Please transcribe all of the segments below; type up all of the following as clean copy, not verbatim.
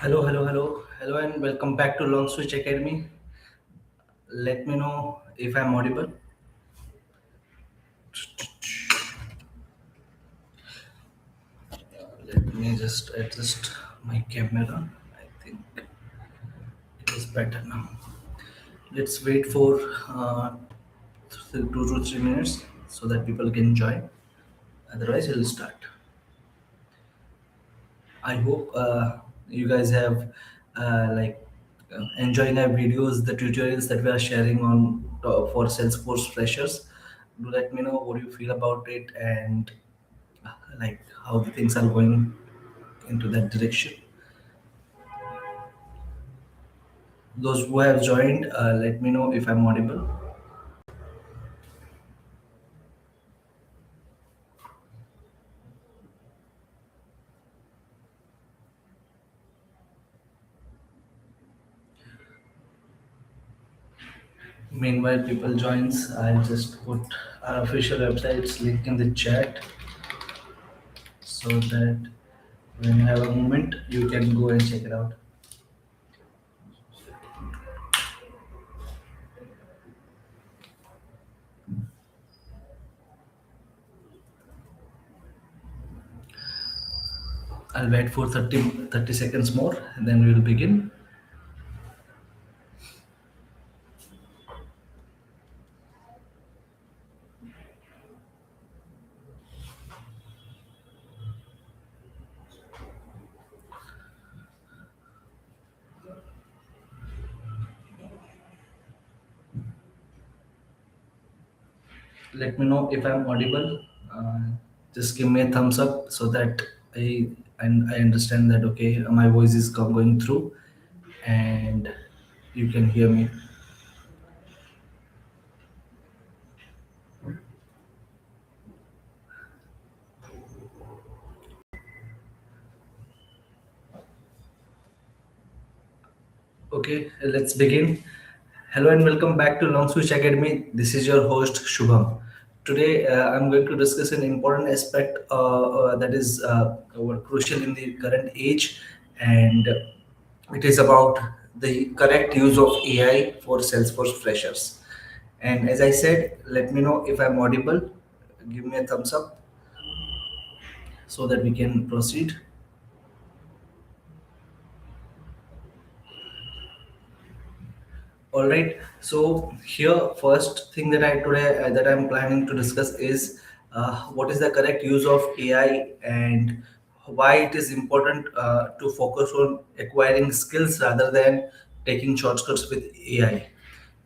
Hello, and welcome back to Long Switch Academy. Let me know if I'm audible. Let me just adjust my camera. I think it is better now. Let's wait for 2 to 3 minutes so that people can join. Otherwise, we'll start. I hope you guys have enjoying our videos, the tutorials that we are sharing on for Salesforce freshers. Do let me know what you feel about it and like how the things are going into that direction. Those who have joined, let me know if I'm audible. Meanwhile, people joins. I'll just put our official website's link in the chat so that when you have a moment, you can go and check it out. I'll wait for 30 seconds more and then we'll begin. Let me know if I'm audible. Just give me a thumbs up so that I understand that okay my voice is going through and you can hear me. Okay, let's begin. Hello and welcome back to Long Switch Academy. This is your host Shubham. Today I'm going to discuss an important aspect that is crucial in the current age, and it is about the correct use of AI for Salesforce freshers. And as I said, let me know if I'm audible. Give me a thumbs up so that we can proceed. All right. So here, first thing that I today that I'm planning to discuss is what is the correct use of AI and why it is important to focus on acquiring skills rather than taking shortcuts with AI.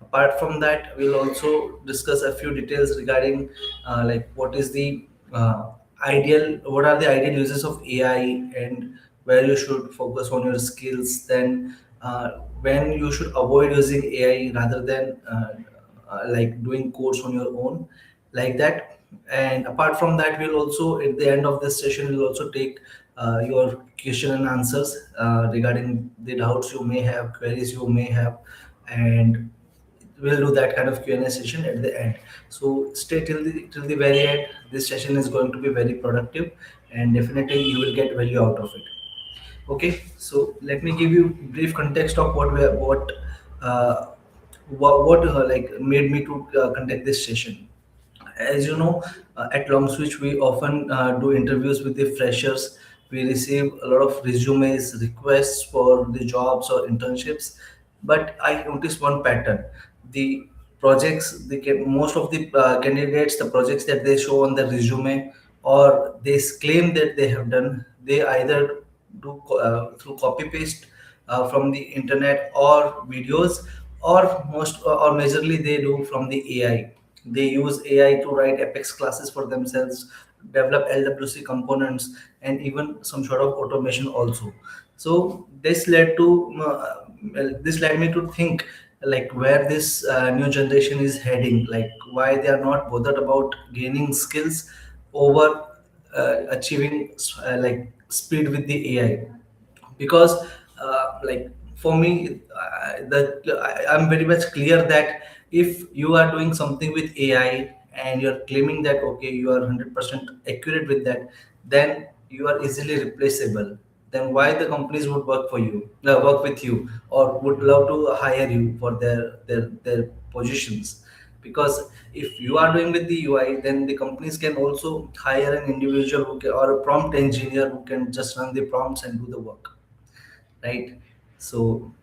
Apart from that, we'll also discuss a few details regarding like what are the ideal uses of AI and where you should focus on your skills. Then when you should avoid using AI rather than like doing codes on your own, like that. And apart from that, we'll also at the end of this session we'll also take your question and answers regarding the doubts you may have, queries you may have, and we'll do that kind of Q&A session at the end. So stay till the very end. This session is going to be very productive, and definitely you will get value out of it. Okay, so let me give you brief context of uh, what like made me to conduct this session. As you know, at Long Switch, we often do interviews with the freshers. We receive a lot of resumes, requests for the jobs or internships. But I noticed one pattern. The most of the candidates, the projects that they show on the resume or they claim that they have done, they either do through copy paste from the internet or videos, or majorly they do from the AI. They use AI to write Apex classes for themselves, develop LWC components, and even some sort of automation also. So this led me to think like where this new generation is heading, like why they are not bothered about gaining skills over achieving like speed with the AI. Because like for me I'm very much clear that if you are doing something with AI and you're claiming that okay you are 100% accurate with that, then you are easily replaceable. then why the companies would work for you, work with you, or would love to hire you for their positions? Because if you are doing with the UI, then the companies can also hire an individual or a prompt engineer who can just run the prompts and do the work, right? So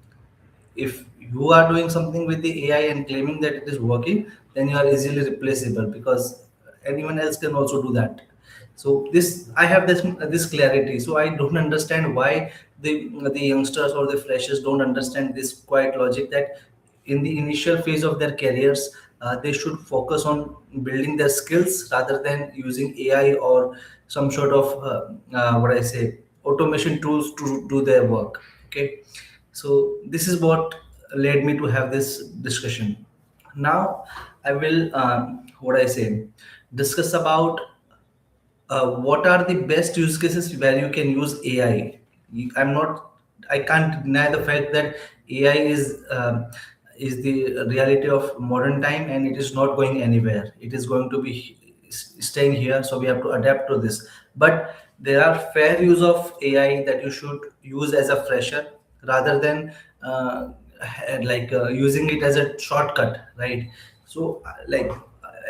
if you are doing something with the AI and claiming that it is working, then you are easily replaceable, because anyone else can also do that. So this, I have this clarity. So I don't understand why the youngsters or the freshers don't understand this quiet logic, that in the initial phase of their careers, they should focus on building their skills rather than using AI or some sort of what I say, automation tools to do their work. Okay, so this is what led me to have this discussion. Now I will, what I say, discuss about what are the best use cases where you can use AI. I'm not, I can't deny the fact that AI is the reality of modern time, and it is not going anywhere. It is going to be staying here, so we have to adapt to this. But there are fair use of AI that you should use as a fresher, rather than using it as a shortcut, right? So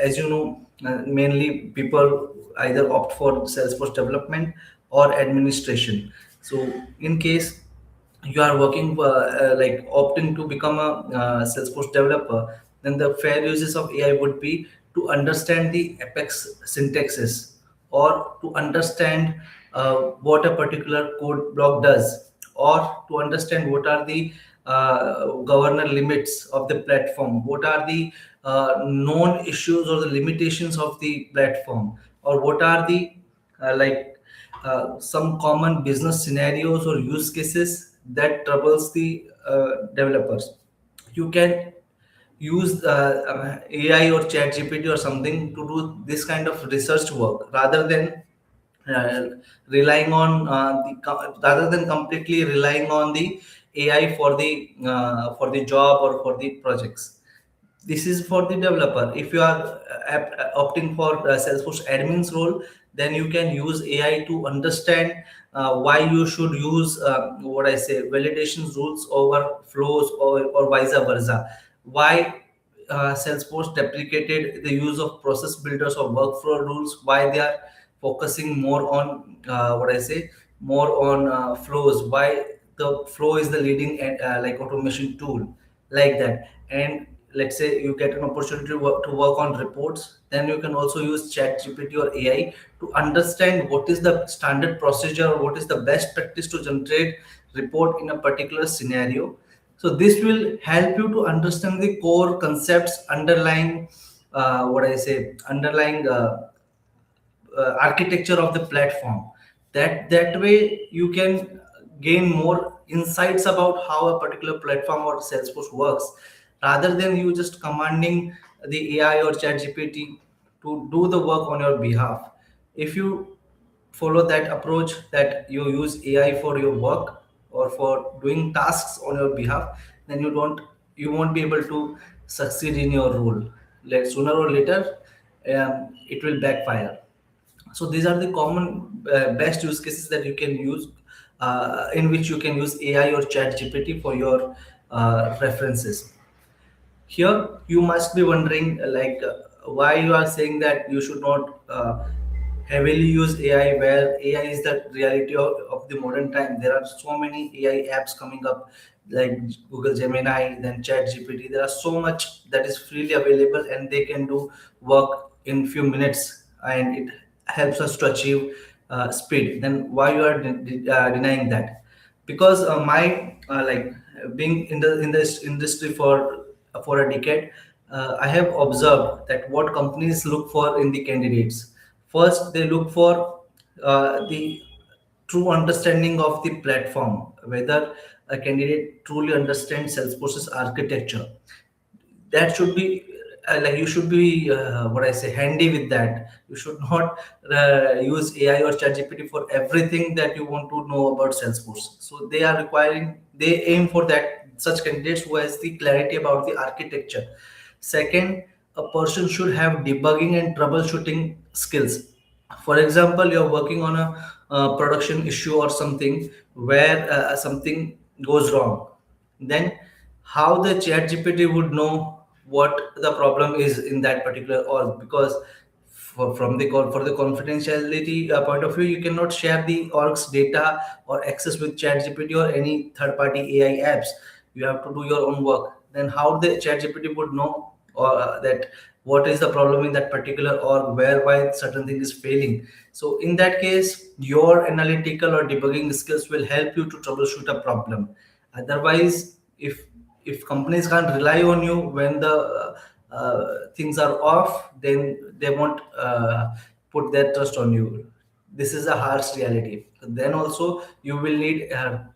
as you know, mainly people either opt for Salesforce development or administration. So in case you are working like opting to become a Salesforce developer, then the fair uses of AI would be to understand the Apex syntaxes, or to understand what a particular code block does, or to understand what are the governor limits of the platform, what are the known issues or the limitations of the platform, or what are the some common business scenarios or use cases that troubles the developers. You can use AI or chat GPT or something to do this kind of research work, rather than uh, relying on rather than completely relying on the AI for the job or for the projects. This is for the developer. If you are opting for Salesforce admin's role, then you can use AI to understand why you should use what I say, validation rules over flows, or vice versa. Why Salesforce deprecated the use of process builders or workflow rules, why they are focusing more on what I say, more on flows, why the flow is the leading automation tool, like that. And let's say you get an opportunity to work on reports, then you can also use chat GPT or AI to understand what is the standard procedure, or what is the best practice to generate report in a particular scenario. So this will help you to understand the core concepts underlying what I say, underlying architecture of the platform. That way you can gain more insights about how a particular platform or Salesforce works, rather than you just commanding the AI or chat GPT to do the work on your behalf. If you follow that approach, that you use AI for your work or for doing tasks on your behalf, then you won't be able to succeed in your role. Like sooner or later, it will backfire. So these are the common best use cases that you can use, in which you can use AI or chat GPT for your references. Here you must be wondering why you are saying that you should not heavily use AI, where AI is the reality of the modern time. There are so many AI apps coming up, like Google Gemini, then Chat GPT. There are so much that is freely available, and they can do work in few minutes, and it helps us to achieve speed. Then why you are denying that? Because my being in this industry for a decade, I have observed that what companies look for in the candidates. First, they look for the true understanding of the platform, whether a candidate truly understands Salesforce's architecture. That should be you should be what I say, handy with that. You should not use AI or ChatGPT for everything that you want to know about Salesforce. So they aim for that, such candidates who has the clarity about the architecture. Second, a person should have debugging and troubleshooting skills. For example, you're working on a production issue or something where something goes wrong, then how the chat gpt would know what the problem is in that particular org? Because for the confidentiality point of view, you cannot share the org's data or access with chat gpt or any third party ai apps. You have to do your own work. Then how the chat gpt would know that what is the problem in that particular org, where why certain thing is failing? So in that case, your analytical or debugging skills will help you to troubleshoot a problem. Otherwise, if companies can't rely on you when the things are off, then they won't put their trust on you. This is a harsh reality. Then also you will need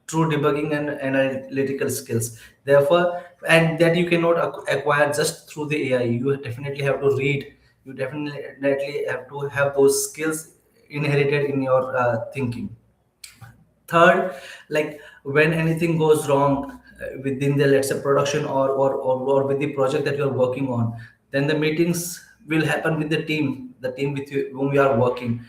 true debugging and analytical skills. Therefore, and that you cannot acquire just through the AI. You definitely have to read. You definitely have to have those skills inherited in your thinking. Third, like when anything goes wrong within the, let's say, production or with the project that you're working on, then the meetings will happen with the team with you, whom you are working.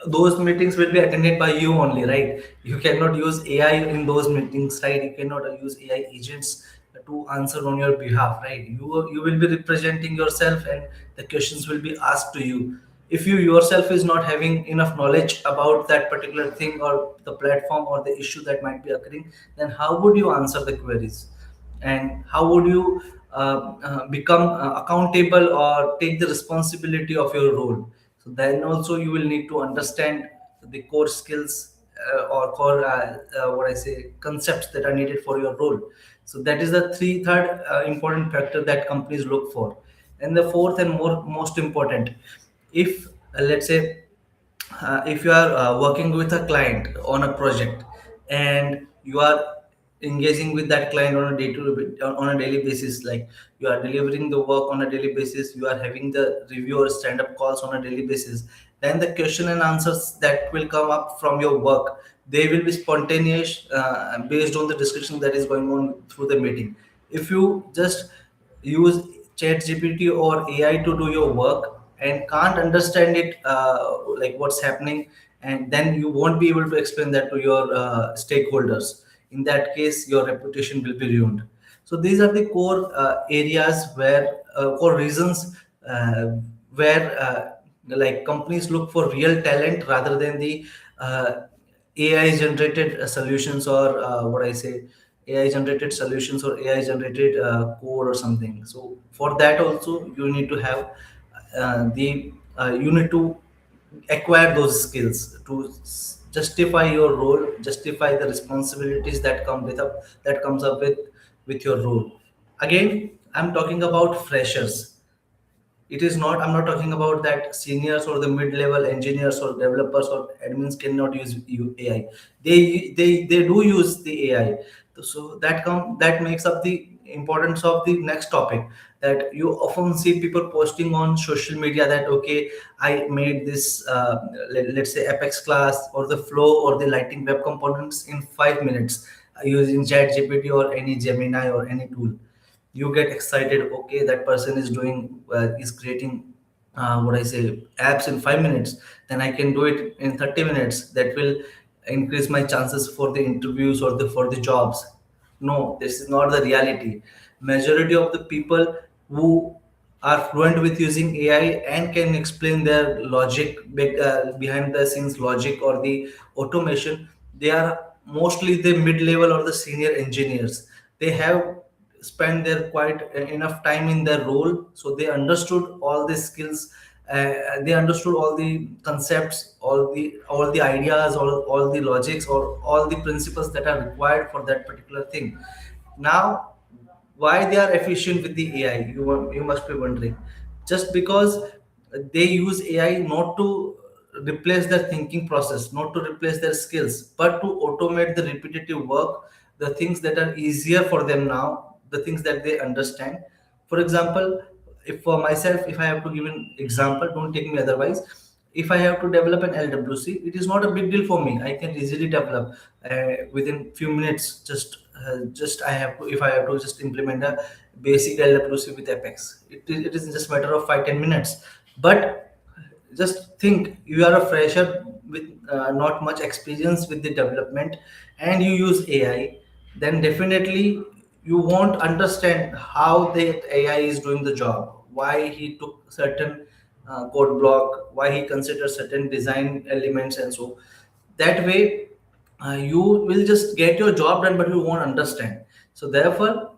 Those meetings will be attended by you only, right? You cannot use ai in those meetings, right? You cannot use ai agents to answer on your behalf, right? You will be representing yourself and the questions will be asked to you. If you yourself is not having enough knowledge about that particular thing or the platform or the issue that might be occurring, then how would you answer the queries? And how would you become accountable or take the responsibility of your role? So then also you will need to understand the core skills or core what I say concepts that are needed for your role. So that is the third important factor that companies look for. And the fourth and most important, if let's say if you are working with a client on a project and you are engaging with that client on a day to on a daily basis, like you are delivering the work on a daily basis, you are having the review or stand up calls on a daily basis, then the question and answers that will come up from your work, they will be spontaneous based on the discussion that is going on through the meeting. If you just use chat gpt or ai to do your work and can't understand it, like what's happening, and then you won't be able to explain that to your stakeholders. In that case, your reputation will be ruined. So these are the core areas where core reasons where like companies look for real talent rather than the AI generated solutions or what I say, AI generated solutions or AI generated code or something. So for that also you need to have the you need to acquire those skills to justify your role, justify the responsibilities that come with up that comes up with your role. Again, I'm talking about freshers. It is not, I'm not talking about that seniors or the mid-level engineers or developers or admins cannot use ai. They do use the ai. So that makes up the importance of the next topic, that you often see people posting on social media that okay, I made this let's say apex class or the flow or the lighting web components in 5 minutes using chat gpt or any gemini or any tool. You get excited, okay, that person is doing is creating what I say apps in 5 minutes, then I can do it in 30 minutes. That will increase my chances for the interviews or the for the jobs. No, this is not the reality. Majority of the people who are fluent with using ai and can explain their logic behind the scenes logic or the automation, they are mostly the mid-level or the senior engineers. They have spent their quite enough time in their role, so they understood all the skills, they understood all the concepts, all the ideas, all the logics or all the principles that are required for that particular thing. Now, why they are efficient with the ai, you must be wondering. Just because they use ai not to replace their thinking process, not to replace their skills, but to automate the repetitive work, the things that are easier for them now, the things that they understand. For example, if for myself, if I have to give an example, don't take me otherwise. If I have to develop an lwc, it is not a big deal for me. I can easily develop within few minutes. Just I have to, if I have to just implement a basic lwc with apex, it is just matter of 5-10 minutes. But just think, you are a fresher with not much experience with the development, and you use AI, then definitely you won't understand how the AI is doing the job, why he took certain code block, why he considers certain design elements, and so that way you will just get your job done, but you won't understand. So therefore,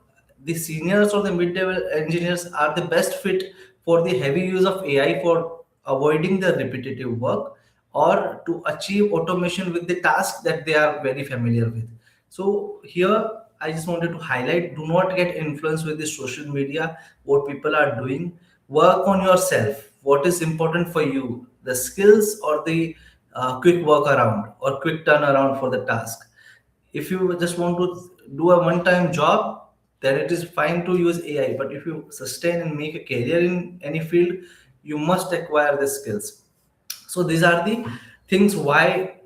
the seniors or the mid-level engineers are the best fit for the heavy use of AI for avoiding the repetitive work or to achieve automation with the task that they are very familiar with. So here I just wanted to highlight, do not get influenced with the social media, what people are doing. Work on yourself. What is important for you? The skills or the quick workaround or quick turnaround for the task. If you just want to do a one-time job, then it is fine to use AI. But if you sustain and make a career in any field, you must acquire the skills. So these are the things why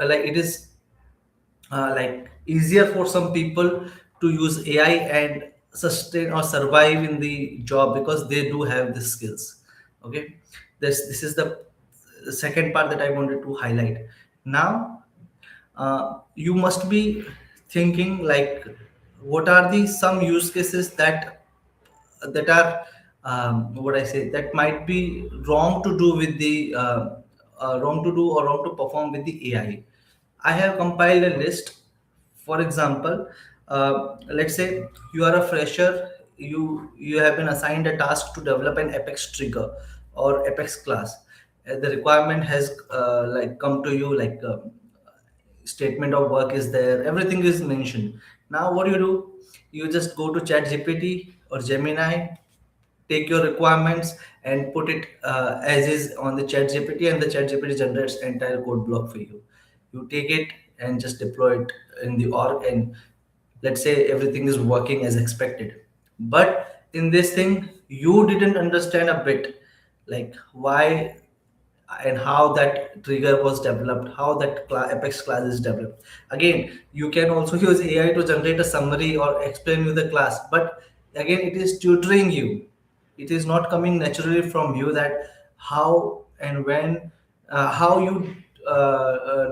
like it is like easier for some people to use AI and sustain or survive in the job because they do have the skills. Okay, this is the second part that I wanted to highlight. Now, you must be thinking like, what are the some use cases that are what I say that might be wrong to do with the wrong to do or wrong to perform with the AI. I have compiled a list. For example, let's say you are a fresher, you have been assigned a task to develop an Apex trigger or Apex class. The requirement has like come to you like. Statement of work is there, everything is mentioned. Now what do? You just go to chat gpt or gemini, take your requirements and put it as is on the chat gpt, and the chat gpt generates entire code block for you. You take it and just deploy it in the org, and let's say everything is working as expected. But in this thing you didn't understand a bit, like why and how that trigger was developed, how that Apex class is developed. Again, you can also use AI to generate a summary or explain you the class, but again, it is tutoring you. It is not coming naturally from you that how and when, how you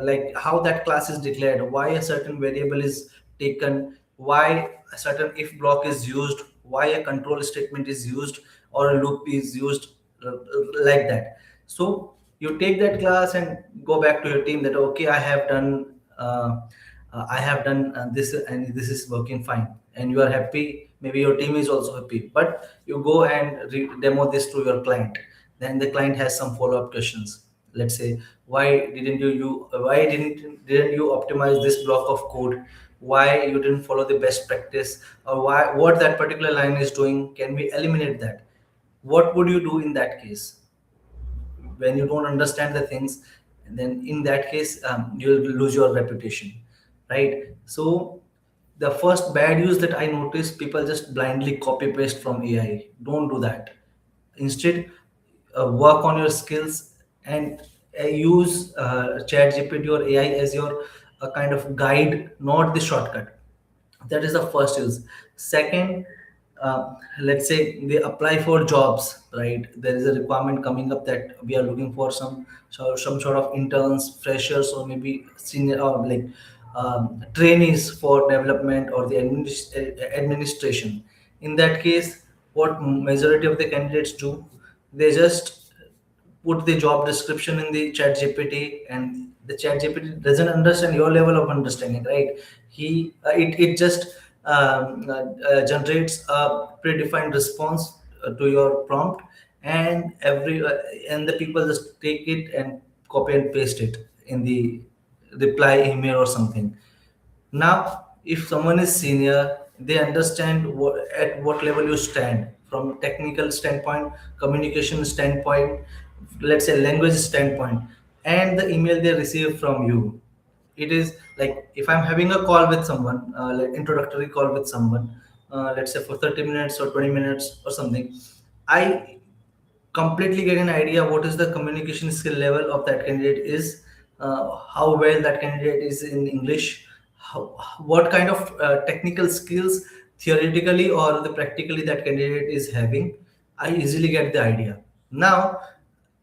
like how that class is declared, why a certain variable is taken, why a certain if block is used, why a control statement is used or a loop is used, like that. So you take that class and go back to your team that okay, I have done this and this is working fine, and you are happy, maybe your team is also happy, but you go and demo this to your client. Then the client has some follow up questions. Let's say, why didn't you optimize this block of code, why you didn't follow the best practice, or why what that particular line is doing, can we eliminate that? What would you do in that case? When you don't understand the things, then in that case you'll lose your reputation, right? So the first bad use that I noticed, people just blindly copy paste from AI. Don't do that. Instead, work on your skills and use chat gpt or AI as your kind of guide, not the shortcut. That is the first use. Second, let's say they apply for jobs, right? There is a requirement coming up that we are looking for some sort of interns, freshers, or maybe senior or like trainees for development or the administration. In that case, what majority of the candidates do, they just put the job description in the chat gpt, and the chat gpt doesn't understand your level of understanding, right? It just generates a predefined response to your prompt, and and the people just take it and copy and paste it in the reply email or something. Now, if someone is senior, they understand at what level you stand from technical standpoint, communication standpoint, let's say language standpoint, and the email they receive from you. It is like if I'm having a call with someone, like introductory call with someone, let's say for 30 minutes or 20 minutes or something, I completely get an idea what is the communication skill level of that candidate is, how well that candidate is in english, what kind of technical skills theoretically or the practically that candidate is having. I easily get the idea. Now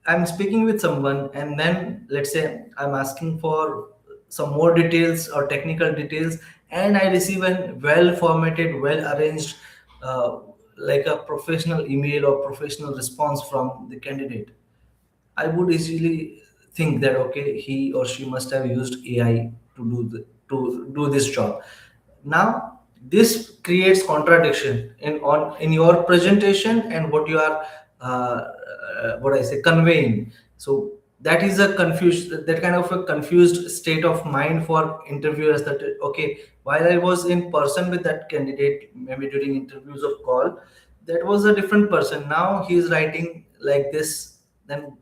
I'm speaking with someone, and then let's say I'm asking for some more details or technical details, and I receive a well formatted, well arranged, uh, like a professional email or professional response from the candidate. I would easily think that okay, he or she must have used AI to do this job. Now, this creates contradiction in your presentation and what you are what I say conveying. So that is a confused that kind of a confused state of mind for interviewers. That okay, while I was in person with that candidate, maybe during interviews of call, that was a different person. Now he is writing like this. Then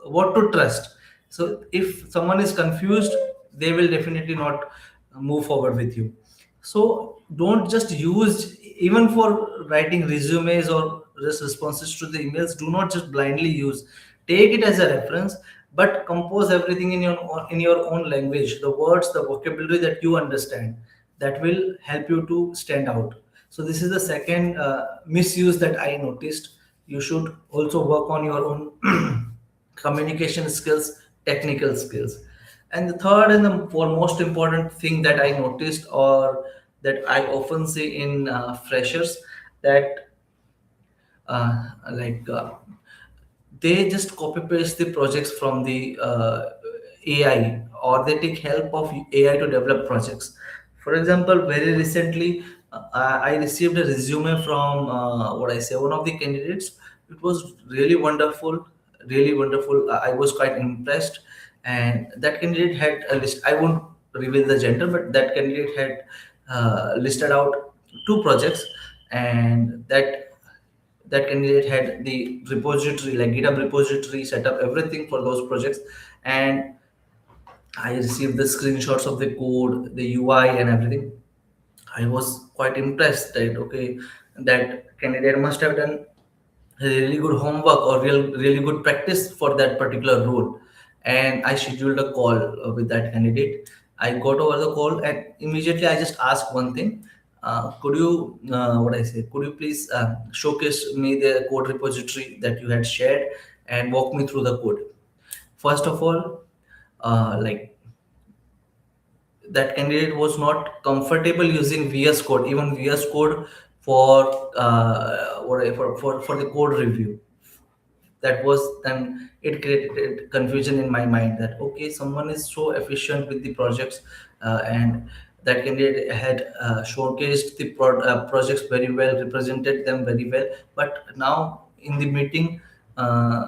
what to trust? So if someone is confused, they will definitely not move forward with you. So don't just use, even for writing resumes or just responses to the emails, do not just blindly use. Take it as a reference, but compose everything in your own language, the words, the vocabulary that you understand. That will help you to stand out. So this is the second misuse that I noticed. You should also work on your own communication skills, technical skills. And the third and the most important thing that I noticed, or that I often see in freshers, that like they just copy paste the projects from the AI, or they take help of AI to develop projects. For example, very recently, I received a resume from what I say one of the candidates. It was really wonderful. I was quite impressed, and that candidate had a list. I won't reveal the gender, but that candidate had listed out two projects, and that candidate had the repository, like GitHub repository, set up everything for those projects. And I received the screenshots of the code, the UI, and everything. I was quite impressed that okay, that candidate must have done really good homework or really good practice for that particular role. And I scheduled a call with that candidate. I got over the call, and immediately I just asked one thing. Could you what I say could you please showcase me the code repository that you had shared and walk me through the code? First of all, like, that candidate was not comfortable using VS Code, even VS Code for for the code review. That was then it created confusion in my mind that okay, someone is so efficient with the projects, and that candidate had showcased the projects very well, represented them very well, but now in the meeting, uh,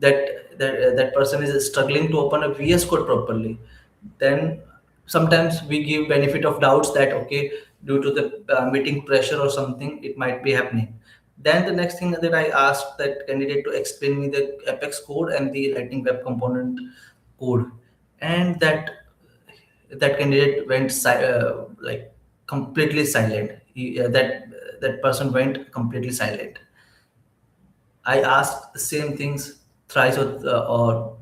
that person is struggling to open a VS Code properly. Then sometimes we give benefit of doubts that okay, due to the meeting pressure or something, it might be happening. Then the next thing that I asked that candidate to explain me the Apex code and the Lightning Web Component code, and that candidate went like completely silent. That person went completely silent. I asked the same things thrice or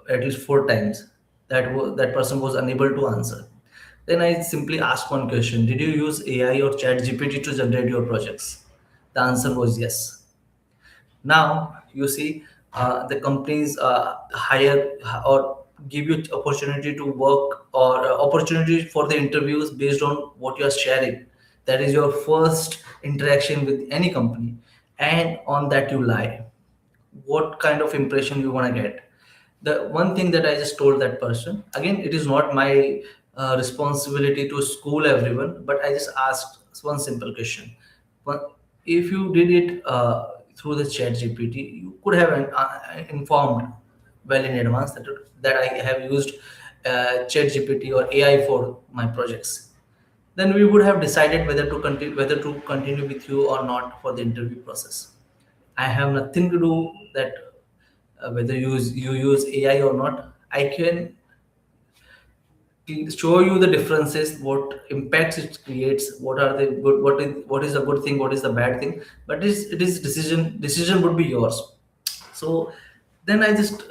at least four times. That person was unable to answer. Then I simply asked one question: did you use AI or Chat GPT to generate your projects? The answer was yes. Now you see, the companies hire or give you opportunity to work, or opportunity for the interviews based on what you are sharing. That is your first interaction with any company, and on that you lie. What kind of impression you want to get? The one thing that I just told that person, again, it is not my responsibility to school everyone, but I just asked one simple question. But if you did it through the Chat GPT, you could have informed well in advance that I have used Chat GPT or AI for my projects. Then we would have decided whether to continue with you or not for the interview process. I have nothing to do that whether you use AI or not. I can show you the differences, what impacts it creates, what are the good, what is the good thing, what is the bad thing. But it is decision would be yours. So then I just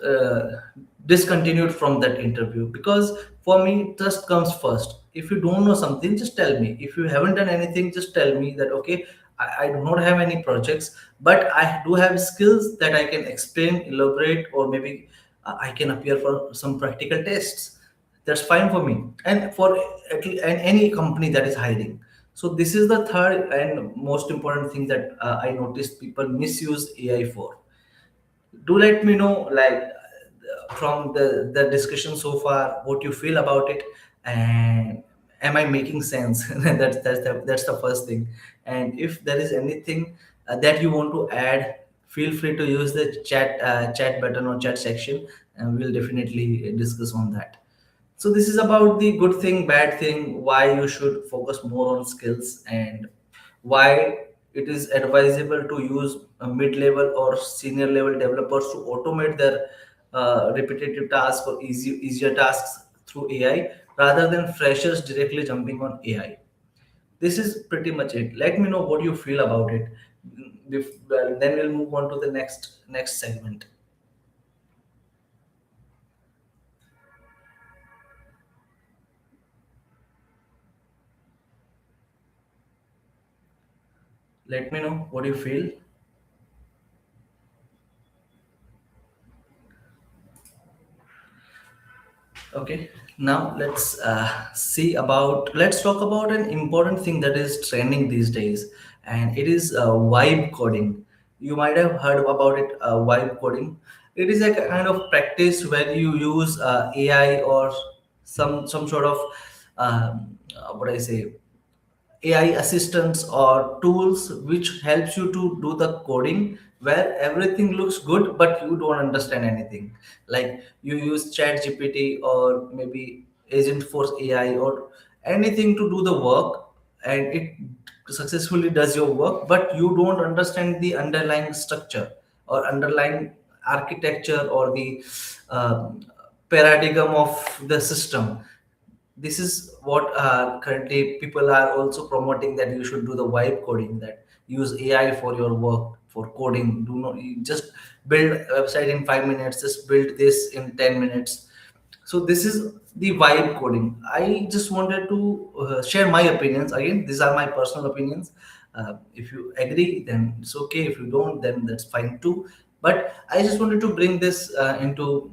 discontinued from that interview, because for me trust comes first. If you don't know something, just tell me. If you haven't done anything, just tell me that okay, I do not have any projects, but I do have skills that I can explain, elaborate, or maybe I can appear for some practical tests. That's fine for me, and for and any company that is hiring. So this is the third and most important thing that I noticed people misuse AI for. Do let me know, like, from the discussion so far, what you feel about it, and am I making sense? That's the first thing. And if there is anything that you want to add, feel free to use the chat button or chat section, and we'll definitely discuss on that. So this is about the good thing, bad thing, why you should focus more on skills, and why it is advisable to use a mid-level or senior level developers to automate their repetitive tasks or easier tasks through AI rather than freshers directly jumping on AI. This is pretty much it. Let me know what you feel about it. Well, then we'll move on to the next segment. Let me know what you feel. Okay, now let's talk about an important thing that is trending these days, and it is vibe coding. You might have heard about it, vibe coding. It is a kind of practice where you use AI or some sort of what I say, AI assistants or tools which helps you to do the coding where everything looks good but you don't understand anything. Like you use Chat GPT or maybe Agent Force AI or anything to do the work, and it successfully does your work, but you don't understand the underlying structure or underlying architecture or the um paradigm of the system. This is what currently people are also promoting, that you should do the vibe coding, that use AI for your work for coding. Do not you just build a website in 5 minutes, just build this in 10 minutes. So this is the vibe coding. I just wanted to share my opinions. Again, these are my personal opinions. If you agree, then it's okay. If you don't, then that's fine too. But I just wanted to bring this into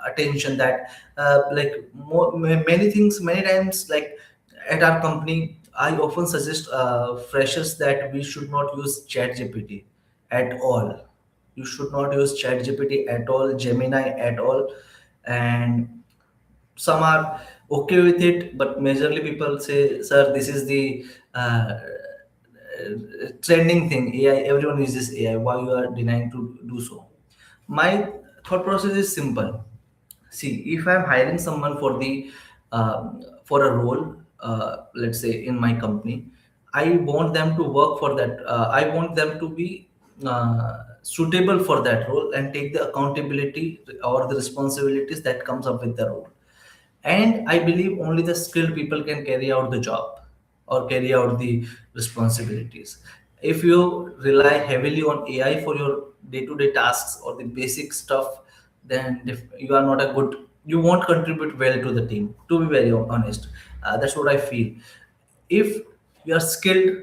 attention, that many things, many times, like at our company, I often suggest freshers that we should not use Chat GPT at all. You should not use Chat GPT at all, Gemini at all. And some are okay with it, but majorly people say, sir, this is the trending thing, AI, everyone uses AI, why you are denying to do so? My thought process is simple. See, if I'm hiring someone for the for a role, let's say in my company, I want them to work for that, I want them to be suitable for that role and take the accountability or the responsibilities that comes up with the role. And I believe only the skilled people can carry out the job or carry out the responsibilities. If you rely heavily on AI for your day-to-day tasks or the basic stuff, then if you are not a good, you won't contribute well to the team, to be very honest. That's what I feel. If you are skilled,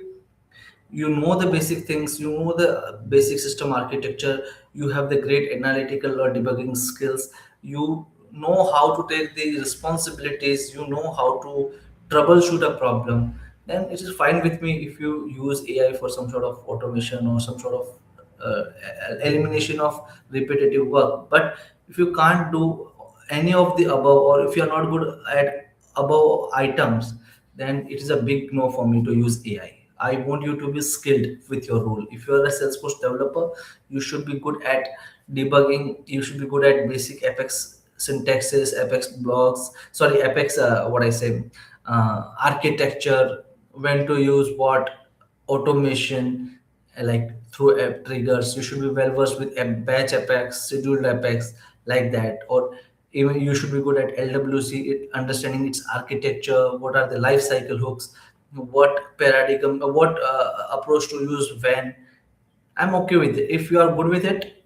you know the basic things, you know the basic system architecture, you have the great analytical or debugging skills, you know how to take the responsibilities, you know how to troubleshoot a problem, then it is fine with me if you use AI for some sort of automation or some sort of uh, elimination of repetitive work. But if you can't do any of the above, or if you're not good at above items, then it is a big no for me to use AI. I want you to be skilled with your role. If you're a Salesforce developer, you should be good at debugging. You should be good at basic Apex syntaxes, Apex blocks. Sorry, Apex. What I say, architecture. When to use what, automation, like through app triggers. You should be well versed with a batch Apex, scheduled Apex, like that. Or even you should be good at LWC, understanding its architecture. What are the life cycle hooks? What paradigm, what approach to use when. I'm okay with it. If you are good with it,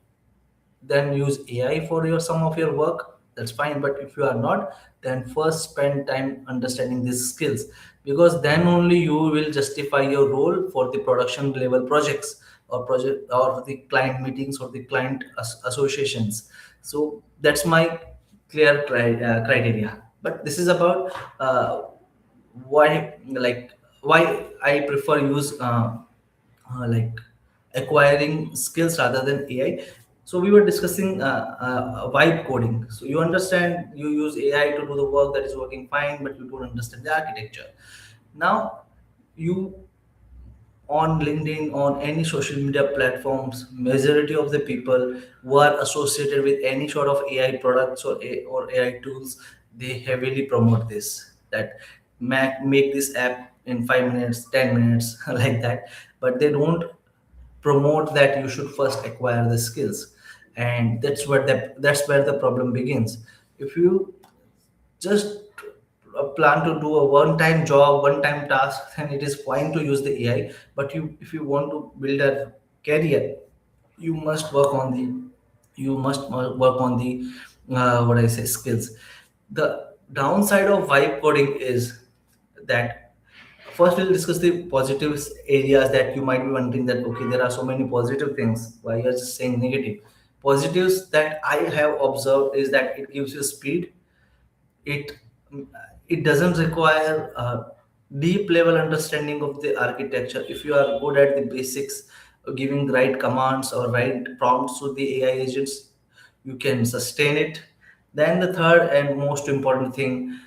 then use AI for your some of your work. that's fine. But if you are not, then first spend time understanding these skills, because then only you will justify your role for the production level projects or project or the client meetings or the client associations. So that's my clear criteria. But this is about why, like, why I prefer use like acquiring skills rather than AI. So we were discussing vibe coding. So you understand, you use AI to do the work, that is working fine, but you don't understand the architecture. Now you, on LinkedIn, on any social media platforms, majority of the people who are associated with any sort of AI products or AI tools, they heavily promote this, that make this app in 5 minutes, 10 minutes, like that. But they don't promote that you should first acquire the skills, and that's where the problem begins. If you just plan to do a one-time job, one-time task, then it is fine to use the AI. But if you want to build a career, you must work on the work on the what I say, skills. The downside of vibe coding is that, first we'll discuss the positive areas that you might be wondering, that okay, there are so many positive things, why you're just saying negative. Positives that I have observed is that it gives you speed. It it doesn't require a deep level understanding of the architecture. If you are good at the basics, giving right commands or right prompts to the AI agents, you can sustain it. Then the third and most important thing,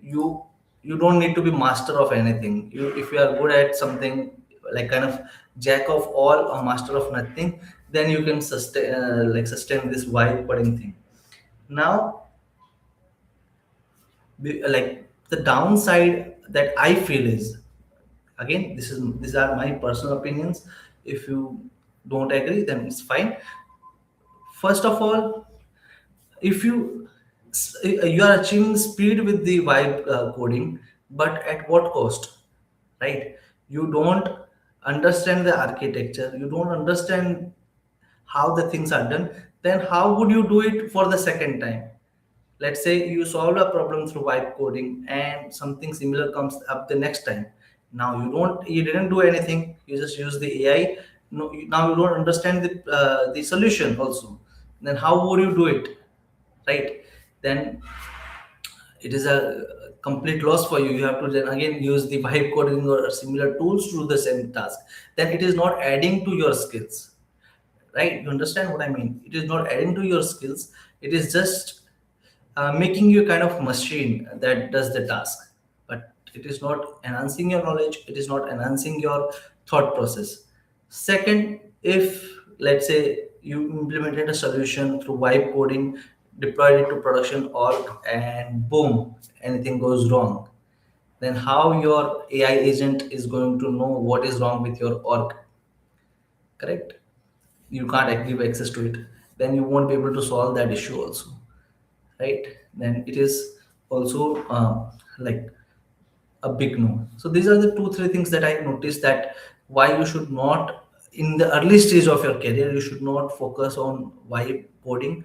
you don't need to be master of anything. If you are good at something, like kind of jack of all or master of nothing, then you can sustain this vibe coding thing. Now, like, the downside that I feel is, again, these are my personal opinions. If you don't agree, then it's fine. First of all, if you are achieving speed with the vibe coding, but at what cost, right? You don't understand the architecture, you don't understand how the things are done, then how would you do it for the second time? Let's say you solve a problem through vibe coding and something similar comes up the next time. Now you didn't do anything, you just use the AI. No, now you don't understand the solution also. Then how would you do it, right? Then it is a complete loss for you. You have to then again use the vibe coding or similar tools to do the same task. Then it is not adding to your skills, right? You understand what I mean? It is not adding to your skills. It is just making you kind of machine that does the task, but it is not enhancing your knowledge, it is not enhancing your thought process. Second, if let's say you implemented a solution through vibe coding, deployed it to production org, and boom, anything goes wrong, then how your AI agent is going to know what is wrong with your org? Correct? You can't give access to it. Then you won't be able to solve that issue also, right? Then it is also like a big no. So these are the two three things that I noticed, that why you should not, in the early stage of your career, you should not focus on why coding.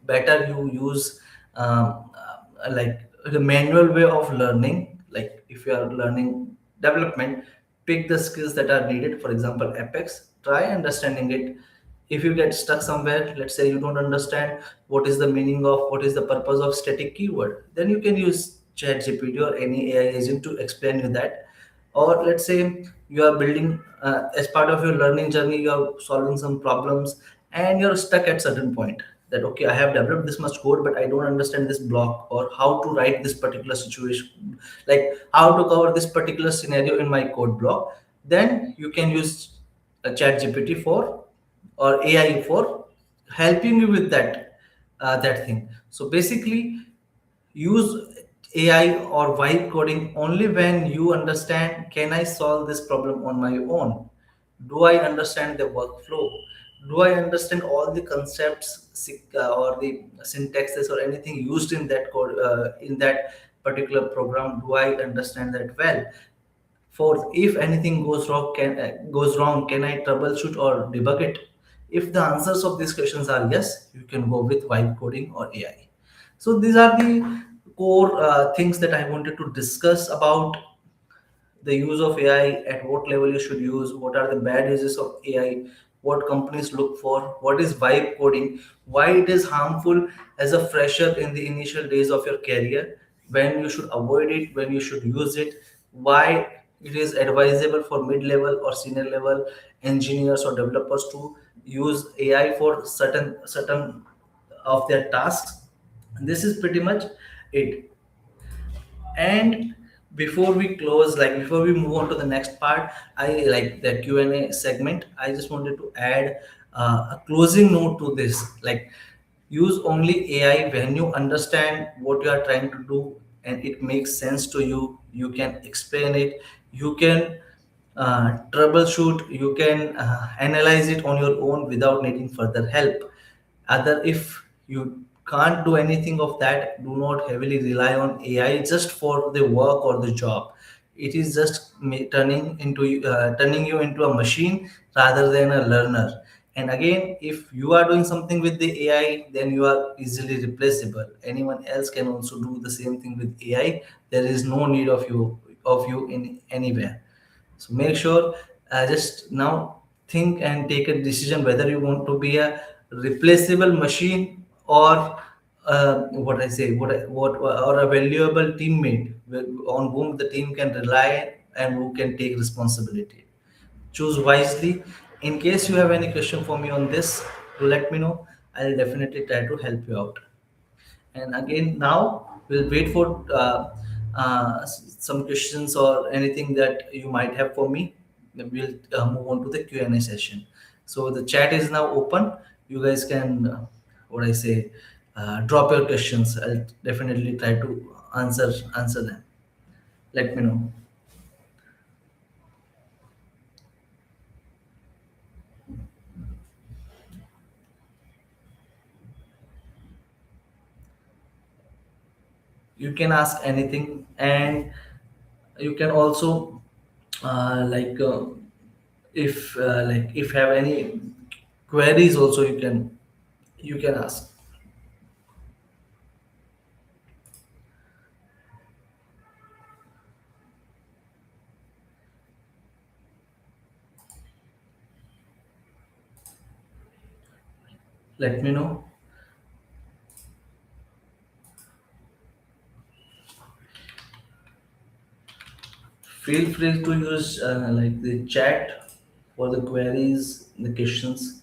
Better you use like the manual way of learning. Like if you are learning development, pick the skills that are needed. For example, Apex, try understanding it. If you get stuck somewhere, let's say you don't understand what is the meaning of, what is the purpose of static keyword, then you can use chat gpt or any AI agent to explain you that. Or let's say you are building as part of your learning journey, you are solving some problems and you're stuck at certain point, that okay, I have developed this much code, but I don't understand this block, or how to write this particular situation, like how to cover this particular scenario in my code block. Then you can use a chat gpt for, or AI for, helping you with that thing. So basically, use AI or vibe coding only when you understand, can I solve this problem on my own? Do I understand the workflow? Do I understand all the concepts, or the syntaxes or anything used in that code, in that particular program? Do I understand that well? Fourth, if anything goes wrong, can I troubleshoot or debug it? If the answers of these questions are yes, you can go with vibe coding or AI. So these are the core things that I wanted to discuss about the use of AI, at what level you should use, what are the bad uses of AI, what companies look for, what is vibe coding, why it is harmful as a fresher in the initial days of your career, when you should avoid it, when you should use it, why it is advisable for mid-level or senior level engineers or developers to use AI for certain of their tasks. This is pretty much it. And before we close, like before we move on to the next part, I like the Q&A segment. I just wanted to add a closing note to this. Like, use only AI when you understand what you are trying to do and it makes sense to you. You can explain it. You can troubleshoot. You can analyze it on your own without needing further help. Other, if you can't do anything of that, do not heavily rely on AI just for the work or the job. It is just turning you into a machine rather than a learner. And again, if you are doing something with the AI, then you are easily replaceable. Anyone else can also do the same thing with AI. There is no need of you in anywhere. So make sure, just now think and take a decision whether you want to be a replaceable machine or what I say, what or a valuable teammate on whom the team can rely and who can take responsibility. Choose wisely. In case you have any question for me on this, do let me know. I'll definitely try to help you out. And again, now we'll wait for some questions or anything that you might have for me. Then we'll move on to the Q&A session. So the chat is now open. You guys can, what I say, drop your questions. I'll definitely try to answer them. Let me know. You can ask anything, and you can also like if have any queries also, you can ask. Let me know. Feel free to use like the chat for the queries, the questions.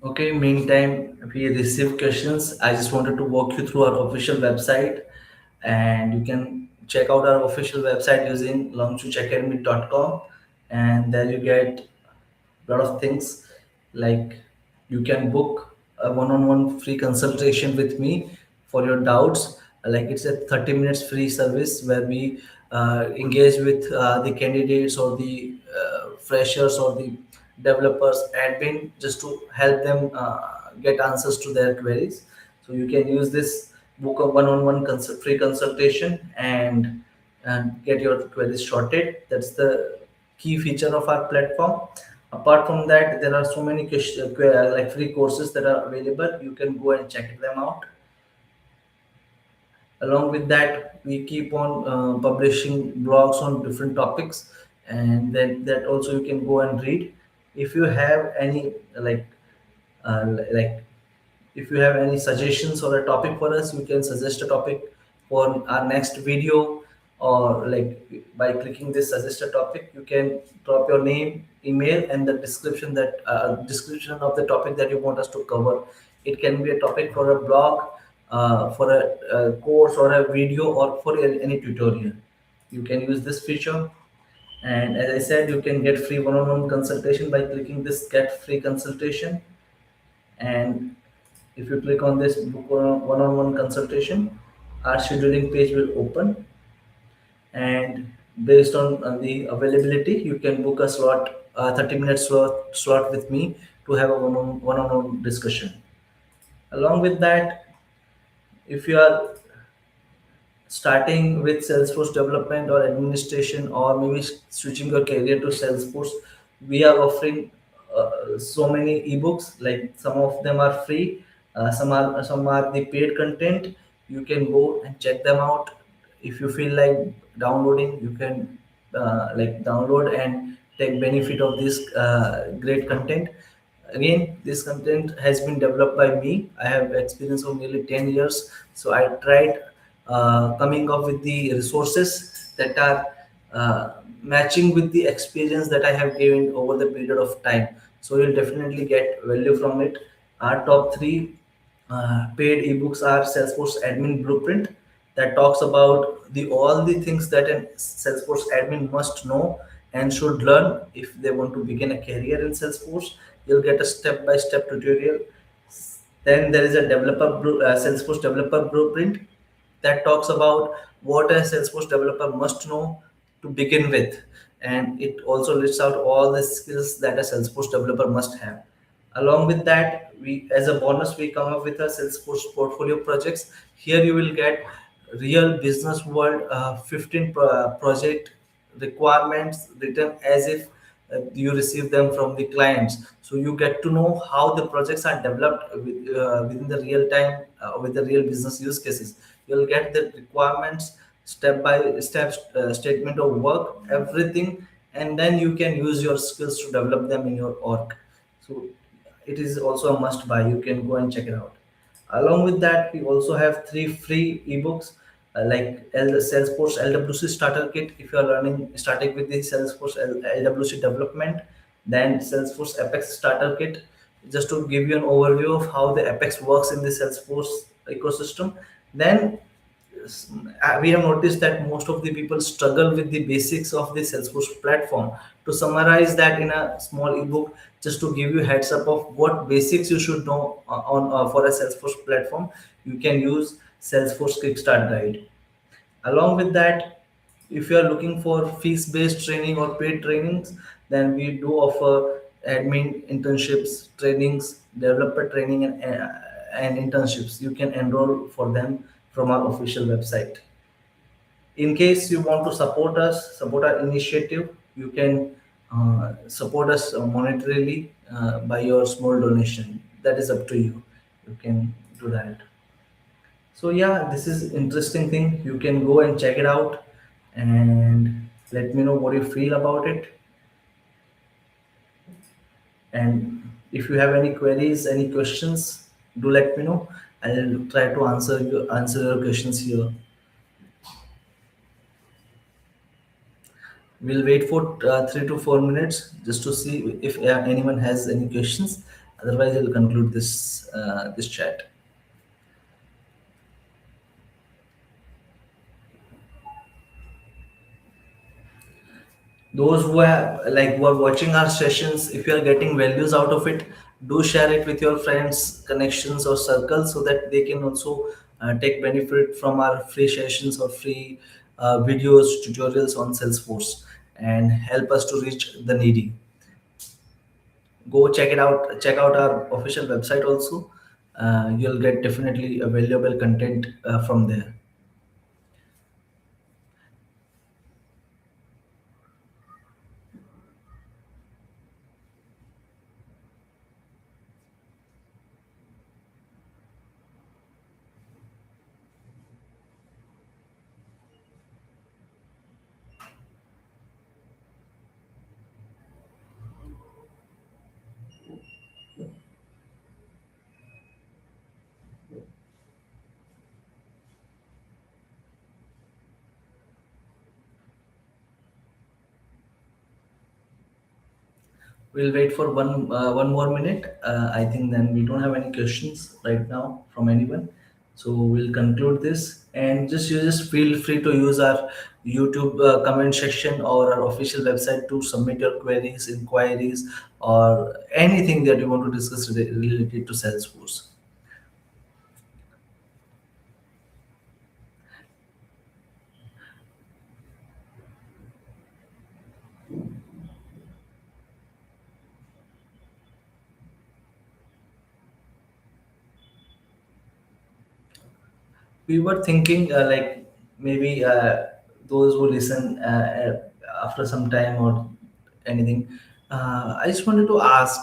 Okay, meantime, if we receive questions, I just wanted to walk you through our official website, and you can check out our official website using longchuchacademy.com, and there you get lot of things, like you can book a one-on-one free consultation with me for your doubts. Like, it's a 30 minutes free service where we engage with the candidates or the freshers or the developers admin, just to help them get answers to their queries. So you can use this, book a one-on-one free consultation, and get your queries sorted. That's the key feature of our platform. Apart from that, there are so many like free courses that are available. You can go and check them out. Along with that, we keep on publishing blogs on different topics, and then that also you can go and read. If you have any like if you have any suggestions or a topic for us, you can suggest a topic for our next video, or like by clicking this suggest a topic, you can drop your name, email, and the description of the topic that you want us to cover. It can be a topic for a blog, for a course or a video, or for any tutorial. You can use this feature. And as I said, you can get free one-on-one consultation by clicking this get free consultation. And if you click on this book one-on-one consultation, our scheduling page will open, and based on the availability, you can book a slot, 30 minute slot with me, to have a one-on-one discussion. Along with that, if you are starting with Salesforce development or administration, or maybe switching your career to Salesforce, we are offering so many ebooks. Like some of them are free, some are the paid content. You can go and check them out. If you feel like downloading, you can like download and take benefit of this great content. Again, this content has been developed by me. I have experience of nearly 10 years. So I tried coming up with the resources that are matching with the experience that I have gained over the period of time. So you'll definitely get value from it. Our top three paid ebooks are Salesforce Admin Blueprint, that talks about the all the things that a Salesforce admin must know and should learn if they want to begin a career in Salesforce. You'll get a step-by-step tutorial. Then there is a Salesforce developer blueprint, that talks about what a Salesforce developer must know to begin with, and it also lists out all the skills that a Salesforce developer must have. Along with that, we as a bonus we come up with a Salesforce portfolio projects. Here you will get real business world 15 project requirements written as if you receive them from the clients. So you get to know how the projects are developed within the real time with the real business use cases. You'll get the requirements, step by step statement of work, everything, and then you can use your skills to develop them in your org. So it is also a must buy. You can go and check it out. Along with that, we also have three free ebooks Salesforce LWC Starter Kit. If you are learning, starting with the Salesforce LWC development, then Salesforce Apex Starter Kit, just to give you an overview of how the Apex works in the Salesforce ecosystem. Then we have noticed that most of the people struggle with the basics of the Salesforce platform. To summarize that in a small ebook, just to give you heads up of what basics you should know on for a Salesforce platform, you can use Salesforce Kickstart Guide. Along with that, if you are looking for fees-based training or paid trainings, then we do offer admin internships, trainings, developer training, and internships. You can enroll for them from our official website. In case you want to support us, support our initiative, you can support us monetarily by your small donation. That is up to you. You can do that. So yeah, this is interesting thing. You can go and check it out and let me know what you feel about it. And if you have any queries, any questions, do let me know. I'll try to answer your questions here. We'll wait for 3 to 4 minutes just to see if anyone has any questions. Otherwise, I'll conclude this chat. Those who are who are watching our sessions, if you are getting values out of it, do share it with your friends, connections, or circles, so that they can also take benefit from our free sessions or free videos, tutorials on Salesforce, and help us to reach the needy. Go check it out. Check out our official website also. You'll get definitely a valuable content from there. We'll wait for one more minute. I think then we don't have any questions right now from anyone. So we'll conclude this, and just feel free to use our YouTube comment section or our official website to submit your queries, inquiries, or anything that you want to discuss related to Salesforce. we were thinking like maybe those who listen after some time or anything. I just wanted to ask,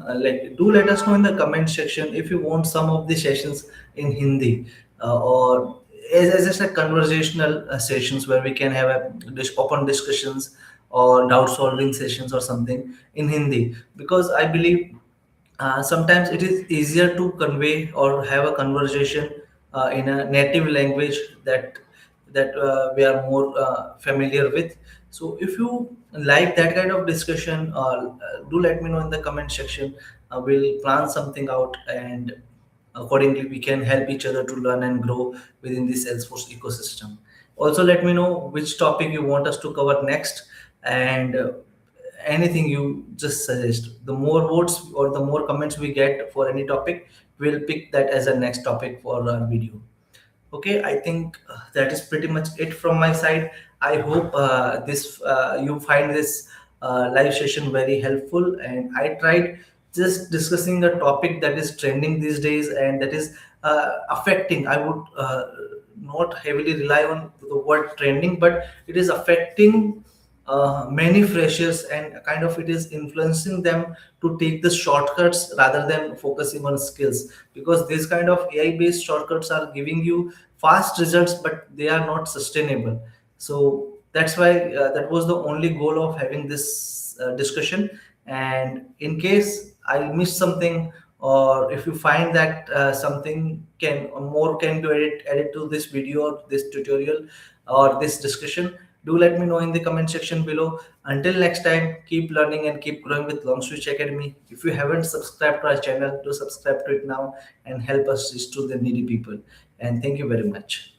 like, do let us know in the comment section if you want some of the sessions in Hindi, or as just a conversational sessions where we can have a open discussions or doubt solving sessions or something in Hindi, because I believe sometimes it is easier to convey or have a conversation in a native language that we are more familiar with. So if you like that kind of discussion, do let me know in the comment section. We'll plan something out, and accordingly we can help each other to learn and grow within the Salesforce ecosystem. Also, let me know which topic you want us to cover next, and anything you just suggest. The more votes or the more comments we get for any topic, we'll pick that as a next topic for our video. Okay, I think that is pretty much it from my side. I hope this you find this live session very helpful, and I tried just discussing a topic that is trending these days and that is affecting. I would not heavily rely on the word trending, but it is affecting many freshers, and kind of it is influencing them to take the shortcuts rather than focusing on skills, because these kind of AI based shortcuts are giving you fast results but they are not sustainable. So that's why that was the only goal of having this discussion. And in case I miss something, or if you find that something can more can be added to this video or this tutorial or this discussion, do let me know in the comment section below. Until next time, keep learning and keep growing with Long Switch Academy. If you haven't subscribed to our channel, do subscribe to it now and help us reach to the needy people. And thank you very much.